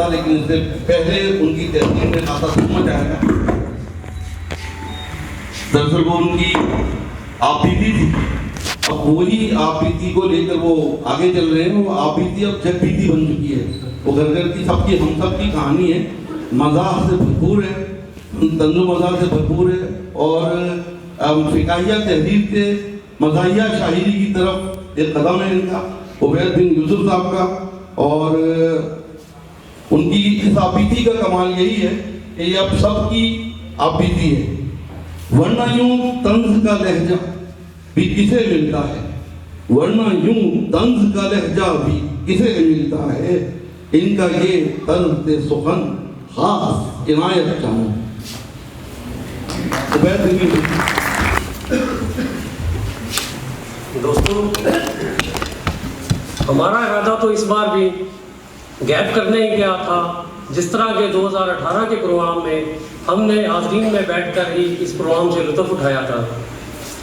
था, लेकिन इससे पहले उनकी तहरीर में खासा समझ आया था। दरअसल वो उनकी आपबीती थी, अब वही आपबीती को लेकर वो आगे चल रहे हैं। वो आपबीती अब जगबीती बन चुकी है। वो घर घर की सबकी हम सब की कहानी है, मज़ाक से भरपूर है, तंज़ो मज़ाक से भरपूर है, और फ़िकाहिया तहरीर के मज़ाहिया शायरी की तरफ एक कदम है इनका, उबैद बिन यूसुफ साहब का। और उनकी इस आपबीती का कमाल यही है कि ये अब सबकी आपबीती है, वरना यूं तंज का लहजा भी किसे मिलता है, वरना यूं तंज का लहजा भी किसे मिलता है, इनका ये तर्ज़ सुखन खास इनायत चाहूं। दोस्तों, हमारा इरादा तो इस बार भी गैप करने ही गया था। जिस तरह के 2018 के प्रोग्राम में हमने हाज़रीन में बैठकर ही इस प्रोग्राम से लुत्फ़ उठाया था,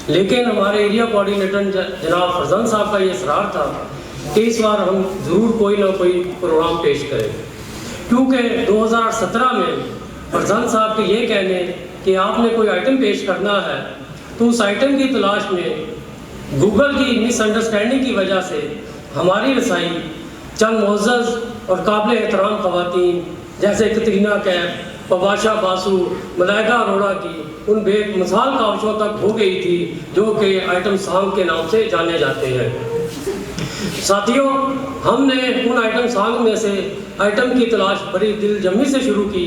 लेकिन हमारे एरिया कोऑर्डिनेटर जनाब फरजान साहब का ये इसरार था कि इस बार हम ज़रूर कोई ना कोई प्रोग्राम पेश करें, क्योंकि 2017 में फरजान साहब के ये कहने कि आपने कोई आइटम पेश करना है, तो उस आइटम की तलाश में गूगल की मिसअंडरस्टैंडिंग की वजह से हमारी रसाई चंद मुअज़्ज़ज़ और काबिल एहतराम ख़वातीन जैसे कतरीना कैफ, पबाशा बासु, मलाइका अरोड़ा की उन बेमिसाल काविशों तक हो गई थी जो कि आइटम सॉन्ग के नाम से जाने जाते हैं। साथियों, हमने उन आइटम सॉन्ग में से आइटम की तलाश बड़ी दिलजमी से शुरू की,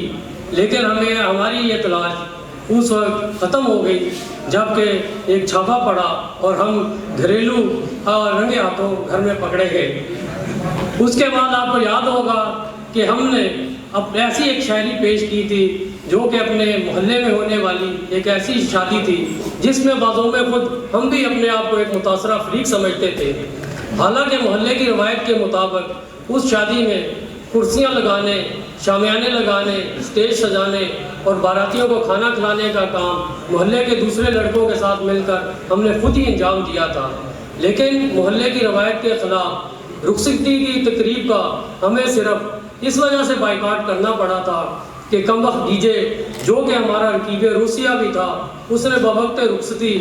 लेकिन हमारी ये तलाश उस वक्त ख़त्म हो गई जबकि एक छापा पड़ा और हम घरेलू रंगे हाथों घर में पकड़े गए। उसके बाद आपको याद होगा कि हमने अब ऐसी एक शायरी पेश की थी जो कि अपने मोहल्ले में होने वाली एक ऐसी शादी थी जिसमें बाज़ों में खुद हम भी अपने आप को एक मुतासरा फरीक समझते थे। हालांकि मोहल्ले की रवायत के मुताबिक उस शादी में कुर्सियां लगाने, शामियाने लगाने, स्टेज सजाने और बारातियों को खाना खिलाने का काम मोहल्ले के दूसरे लड़कों के साथ मिलकर हमने खुद ही अंजाम दिया था। लेकिन मोहल्ले की रवायत के ख़िलाफ़ रुखसती की तकरीब का हमें सिर्फ इस वजह से बाइकाट करना पड़ा था कि कमबख्त डीजे जो कि हमारा रकीब रूसिया भी था, उसने बवक्त रुखसती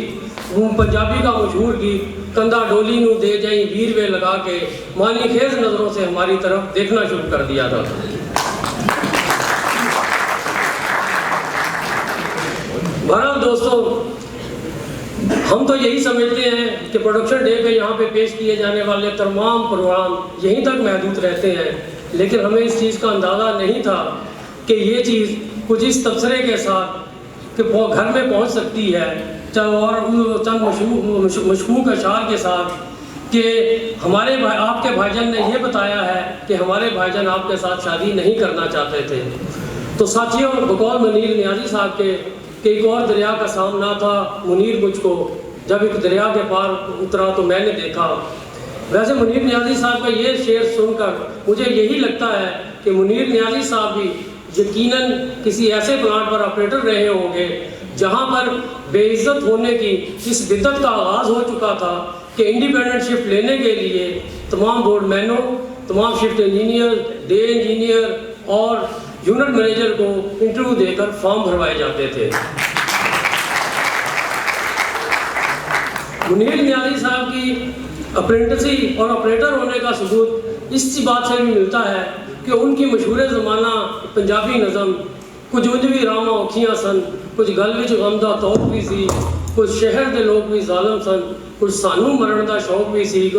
पंजाबी का मशहूर गीत कंधा डोली नू दे जाई वीर वे लगा के मानी खेज नज़रों से हमारी तरफ देखना शुरू कर दिया था। बहरहाल दोस्तों, हम तो यही समझते हैं कि प्रोडक्शन डे पे यहाँ पे पेश किए जाने वाले तमाम प्रोग्राम यहीं तक महदूद रहते हैं, लेकिन हमें इस चीज़ का अंदाज़ा नहीं था कि ये चीज़ कुछ इस तबसरे के साथ कि वो घर में पहुँच सकती है, और चंद मशकूक अशार के साथ कि हमारे आपके भाईजान ने ये बताया है कि हमारे भाईजान आपके साथ शादी नहीं करना चाहते थे। तो साथियों, बकौल मुनीर नियाज़ी साहब के एक और दरिया का सामना था मुनीर मुझको जब एक दरिया के पार उतरा तो मैंने देखा। वैसे मुनीर नियाज़ी साहब का ये शेर सुनकर मुझे यही लगता है कि मुनीर नियाज़ी साहब भी यकीनन किसी ऐसे प्लांट पर ऑपरेटर रहे होंगे जहां पर बेइज्जत होने की इस बिद्दत का आगाज़ हो चुका था कि इंडिपेंडेंट शिफ्ट लेने के लिए तमाम बोर्डमैनों, तमाम शिफ्ट इंजीनियर, डे इंजीनियर और यूनिट मैनेजर को इंटरव्यू देकर फॉर्म भरवाए जाते थे। मुनीर नियाज़ी साहब की अप्रेंटिसी और ऑपरेटर होने का सबूत इस बात से भी मिलता है कि उनकी मशहूर ज़माना पंजाबी नज़म कुछ उजवी रामा औखियाँ सन, कुछ गल विच गमदा तौक भी सी, कुछ शहर के लोग भी जालम सन, कुछ सानू मरण का शौक भी सी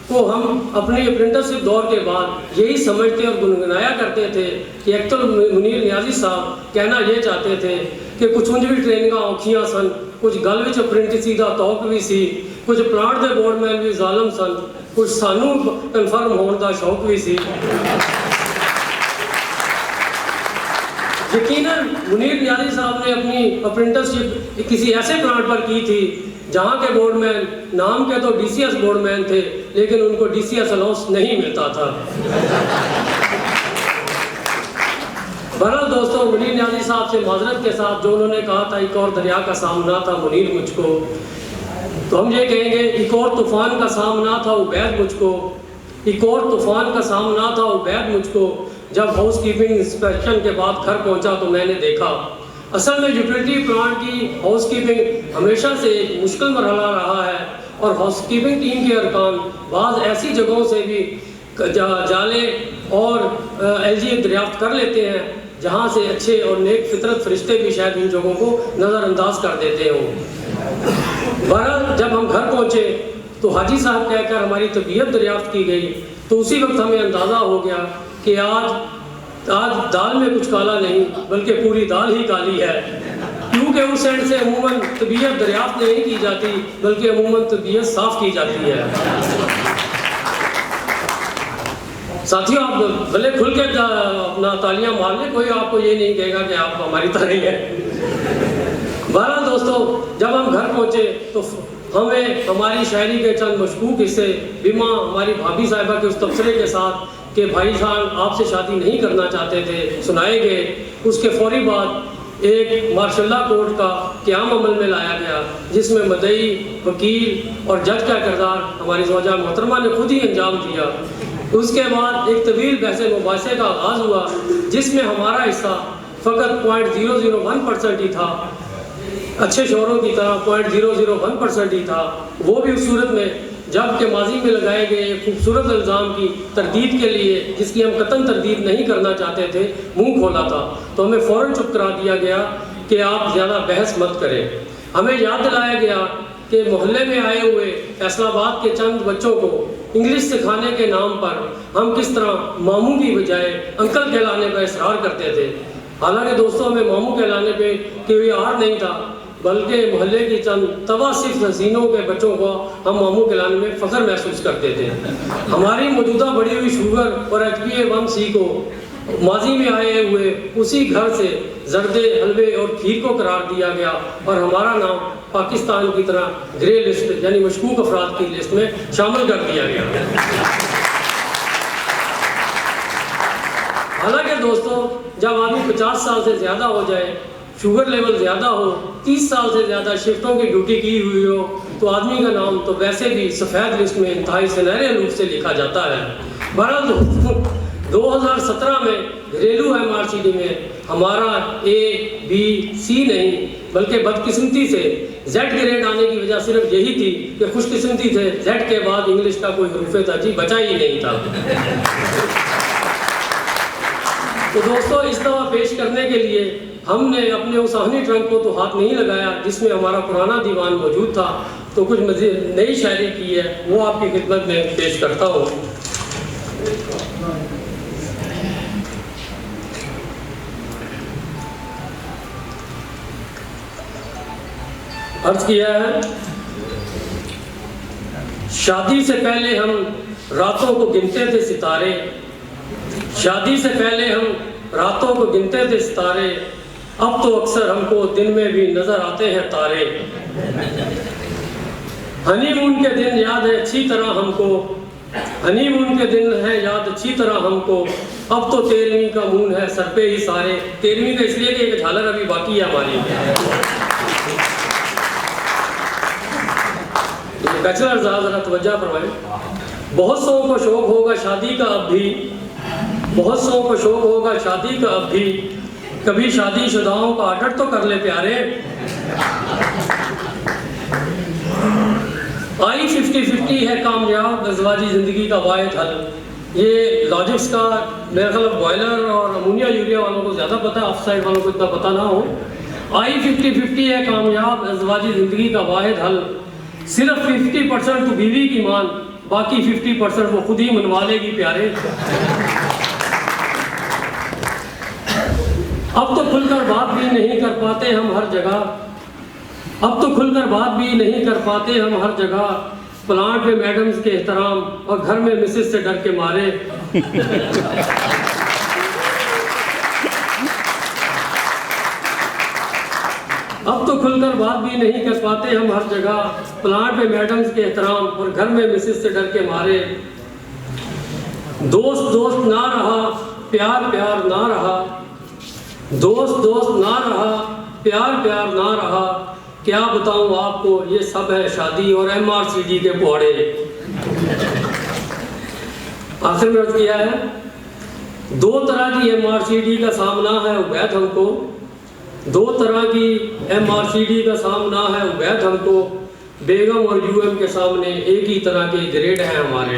को हम अपने अप्रेंटिसशिप दौर के बाद यही समझते और गुनगुनाया करते थे कि एक तो मुनीर नियाज़ी साहब कहना ये चाहते थे कि कुछ उंज भी ट्रेनिंग औखियाँ सन, कुछ गल विच अप्रेंटिसी का तौक भी सी, कुछ प्लांट के बोर्डमैन भी जालम सन, कुछ सानू कन्फर्म होने का शौक भी सी। यकीनन मुनीर नियाज़ी साहब ने अपनी अप्रेंटिसशिप किसी ऐसे प्लांट पर की थी जहाँ के बोर्डमैन नाम के तो डीसीएस बोर्डमैन थे, लेकिन उनको डीसीएस अलाउंस नहीं मिलता था। बहरहाल दोस्तों, मुनीर नियाज़ी साहब से माजरत के साथ जो उन्होंने कहा था एक और दरिया का सामना था मुनीर मुझको, तो हम ये कहेंगे एक और तूफ़ान का सामना था उबैद मुझको, एक और तूफ़ान का सामना था उबैद मुझको, जब हाउस कीपिंग इंस्पेक्शन के बाद घर पहुंचा तो मैंने देखा असल में यूटिलिटी प्लांट की हाउस कीपिंग हमेशा से एक मुश्किल मरहला रहा है और हाउस कीपिंग टीम के अरकान बाज़ ऐसी जगहों से भी जाले और एलजी दरियाफ्त कर लेते हैं जहां से अच्छे और नेक फितरत फरिश्ते भी शायद इन जगहों को नज़रअंदाज कर देते हों। बहरहाल जब हम घर पहुंचे तो हाजी साहब कहकर हमारी तबीयत दरियाफ्त की गई तो उसी वक्त हमें अंदाज़ा हो गया कि आज दाल में कुछ काला नहीं बल्कि पूरी दाल ही काली है, क्योंकि उस एंड से अमूमन तबीयत दरियाफ्त नहीं की जाती बल्कि अमूमन तबीयत साफ़ की जाती है। साथियों, आप भले खुल के अपना तालियां मार लें, कोई आपको ये नहीं कहेगा कि आप हमारी तरह ही हैं। बहरहाल दोस्तों, जब हम घर पहुंचे तो हमें हमारी शायरी के चंद मशकूक हिस्से बिमा हमारी भाभी साहिबा के उस तबसरे के साथ कि भाई साहब आपसे शादी नहीं करना चाहते थे सुनाए गए। उसके फौरी बाद एक मार्शल्लाह कोर्ट का क़याम अमल में लाया गया जिसमें मदई, वकील और जज का किरदार हमारी ज़ौजा मोहतरमा ने खुद ही अंजाम दिया। उसके बाद एक तवील बहस मुबासे का आगाज़ हुआ जिसमें हमारा हिस्सा फ़कत 0.001% ही था, अच्छे शोरों की तरह 0.001% ही था। वो भी उस सूरत में जब के माजी में लगाए गए खूबसूरत इल्ज़ाम की तरदीद के लिए जिसकी हम कतन तरदीद नहीं करना चाहते थे मुंह खोला था, तो हमें फ़ौरन चुप करा दिया गया कि आप ज़्यादा बहस मत करें। हमें याद दिलाया गया कि मोहल्ले में आए हुए फैसलाबाद के चंद बच्चों को इंग्लिश सिखाने के नाम पर हम किस तरह मामू की बजाय अंकल कहलाने पर इसरार करते थे। हालांकि दोस्तों, हमें मामू कहलाने पे कोई आर नहीं था, बल्कि मोहल्ले की चंद तवासिफ हसीनों के बच्चों को हम मामू कहलाने में फ़ख्र महसूस करते थे। हमारी मौजूदा बढ़ी हुई शुगर और HbA1c को माजी में आए हुए उसी घर से जर्दे, हलवे और खीर को करार दिया गया और हमारा नाम पाकिस्तान की तरह ग्रे लिस्ट यानी मशकूक अफराद की लिस्ट में शामिल कर दिया गया। हालांकि दोस्तों, जब आदमी 50 साल से ज़्यादा हो जाए, शुगर लेवल ज़्यादा हो, 30 साल से ज़्यादा शिफ्टों की ड्यूटी की हुई हो, तो आदमी का नाम तो वैसे भी सफ़ेद लिस्ट में इंतहाई सुनहरे रूप से लिखा जाता है। बहरहाल दोस्तों, 2017 में घरेलू MRCD में हमारा A-B-C नहीं बल्कि बदकिस्मती से Z ग्रेड आने की वजह सिर्फ यही थी कि खुशकिस्मती से Z के बाद इंग्लिश का कोई हरूफ तरजीह बचा ही नहीं था। तो दोस्तों, इस दफ़ा पेश करने के लिए हमने अपने उस आहनी ट्रंक को तो हाथ नहीं लगाया जिसमें हमारा पुराना दीवान मौजूद था, तो कुछ मज़ीद नई शायरी की है, वो आपकी खिदमत में पेश करता हूँ। अर्ज किया है, शादी से पहले हम रातों को गिनते थे सितारे, शादी से पहले हम रातों को गिनते थे सितारे, अब तो अक्सर हमको दिन में भी नजर आते हैं तारे। हनीमून के दिन याद है अच्छी तरह हमको, हनीमून के दिन है याद अच्छी तरह हमको, अब तो 13वीं का मून है सर पे ही सारे। 13वीं का इसलिए कि एक झालर अभी बाकी है हमारी। बैचलर ज़रा तवज्जो फरमाएं। बहुत सौ को शौक होगा शादी का अब भी, बहुत सौ को शौक होगा शादी का अब भी, कभी शादीशुदाओं का ऑर्डर तो कर ले प्यारे। आई 50-50 है कामयाब अज़वाजी ज़िंदगी का वाहिद हल। ये लॉजिक्स का मेरा ख्याल बॉयलर और अमोनिया यूरिया वालों को ज़्यादा पता है, ऑफ साइड वालों को इतना पता ना हो। आई 50-50 है कामयाब अज़वाजी ज़िंदगी का वाहिद हल, सिर्फ 50% तो बीवी की मान, बाकी 50% वो खुद ही मनवा लेगी प्यारे। अब तो खुलकर बात भी नहीं कर पाते हम हर जगह, अब तो खुलकर बात भी नहीं कर पाते हम हर जगह, प्लांट में मैडम्स के एहतराम और घर में मिसेस से डर के मारे। अब तो खुलकर बात भी नहीं कर पाते हम हर जगह, प्लांट में मैडम्स के एहतराम और घर में मिसेस से डर के मारे। दोस्त दोस्त ना रहा, प्यार प्यार ना रहा, दोस्त दोस्त ना रहा, प्यार प्यार ना रहा, क्या बताऊं आपको ये सब है शादी और MRCD के पौड़े। आखिर में अर्ज किया है, दो तरह की MRCD का सामना है उवैध हमको, दो तरह की MRCD का सामना है उवैध हमको, बेगम और UM के सामने एक ही तरह के ग्रेड हैं हमारे।